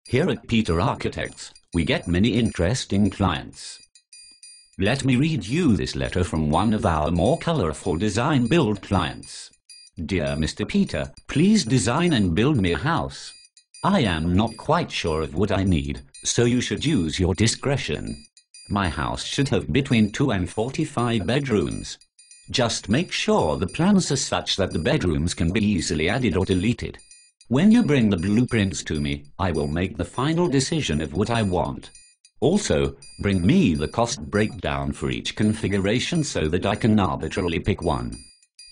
Here at Peter Architects, we get many interesting clients. Let me read you this letter from one of our more colorful design build clients. Dear Mr. Peter, please design and build me a house. I am not quite sure of what I need, so you should use your discretion. My house should have between 2 and 45 bedrooms. Just make sure the plans are such that the bedrooms can be easily added or deleted. When you bring the blueprints to me, I will make the final decision of what I want. Also, bring me the cost breakdown for each configuration so that I can arbitrarily pick one.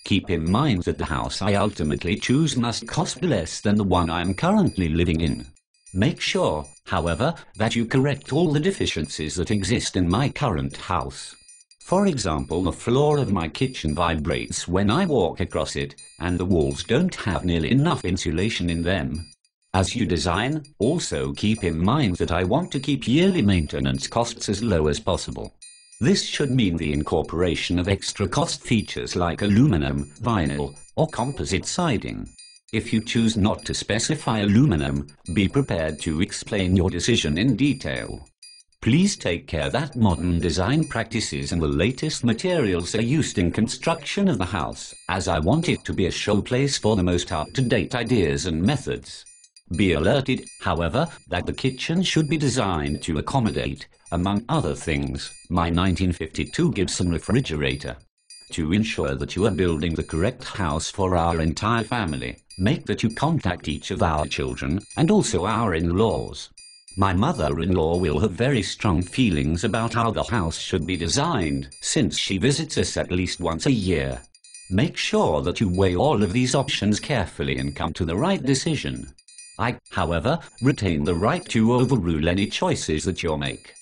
Keep in mind that the house I ultimately choose must cost less than the one I am currently living in. Make sure, however, that you correct all the deficiencies that exist in my current house. For example, the floor of my kitchen vibrates when I walk across it, and the walls don't have nearly enough insulation in them. As you design, also keep in mind that I want to keep yearly maintenance costs as low as possible. This should mean the incorporation of extra cost features like aluminum, vinyl, or composite siding. If you choose not to specify aluminum, be prepared to explain your decision in detail. Please take care that modern design practices and the latest materials are used in construction of the house, as I want it to be a showplace for the most up-to-date ideas and methods. Be alerted, however, that the kitchen should be designed to accommodate, among other things, my 1952 Gibson refrigerator. To ensure that you are building the correct house for our entire family, make that you contact each of our children, and also our in-laws. My mother-in-law will have very strong feelings about how the house should be designed, since she visits us at least once a year. Make sure that you weigh all of these options carefully and come to the right decision. I, however, retain the right to overrule any choices that you make.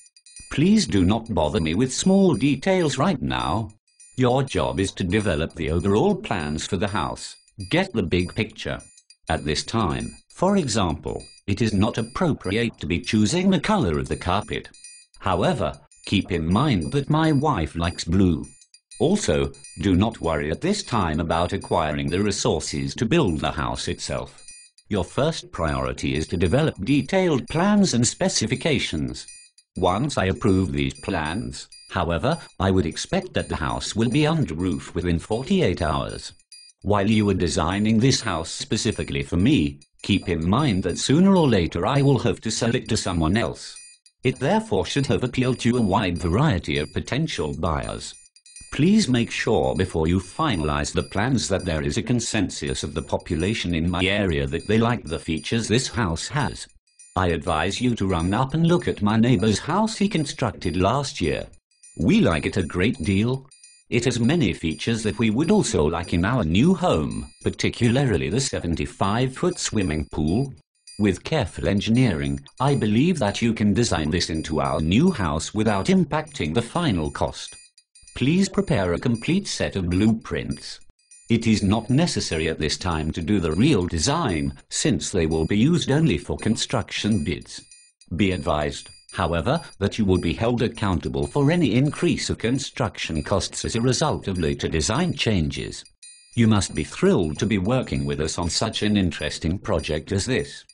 Please do not bother me with small details right now. Your job is to develop the overall plans for the house. Get the big picture. At this time, for example, it is not appropriate to be choosing the color of the carpet. However, keep in mind that my wife likes blue. Also, do not worry at this time about acquiring the resources to build the house itself. Your first priority is to develop detailed plans and specifications. Once I approve these plans, however, I would expect that the house will be under roof within 48 hours. While you are designing this house specifically for me, keep in mind that sooner or later I will have to sell it to someone else. It therefore should have appealed to a wide variety of potential buyers. Please make sure before you finalize the plans that there is a consensus of the population in my area that they like the features this house has. I advise you to run up and look at my neighbor's house he constructed last year. We like it a great deal. It has many features that we would also like in our new home, particularly the 75-foot swimming pool. With careful engineering, I believe that you can design this into our new house without impacting the final cost. Please prepare a complete set of blueprints. It is not necessary at this time to do the real design, since they will be used only for construction bids. Be advised, however, that you will be held accountable for any increase of construction costs as a result of later design changes. You must be thrilled to be working with us on such an interesting project as this.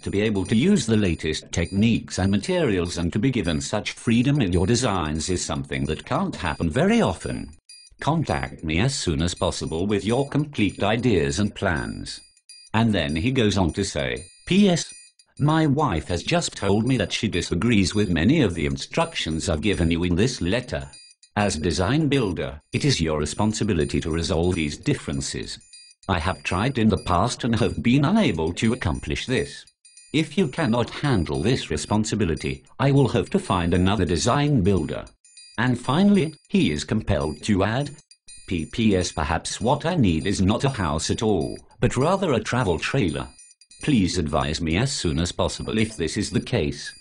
To be able to use the latest techniques and materials and to be given such freedom in your designs is something that can't happen very often. Contact me as soon as possible with your complete ideas and plans. And then he goes on to say, P.S. My wife has just told me that she disagrees with many of the instructions I've given you in this letter. As design builder, it is your responsibility to resolve these differences. I have tried in the past and have been unable to accomplish this. If you cannot handle this responsibility, I will have to find another design builder. And finally, he is compelled to add, P.S. Perhaps what I need is not a house at all, but rather a travel trailer. Please advise me as soon as possible if this is the case.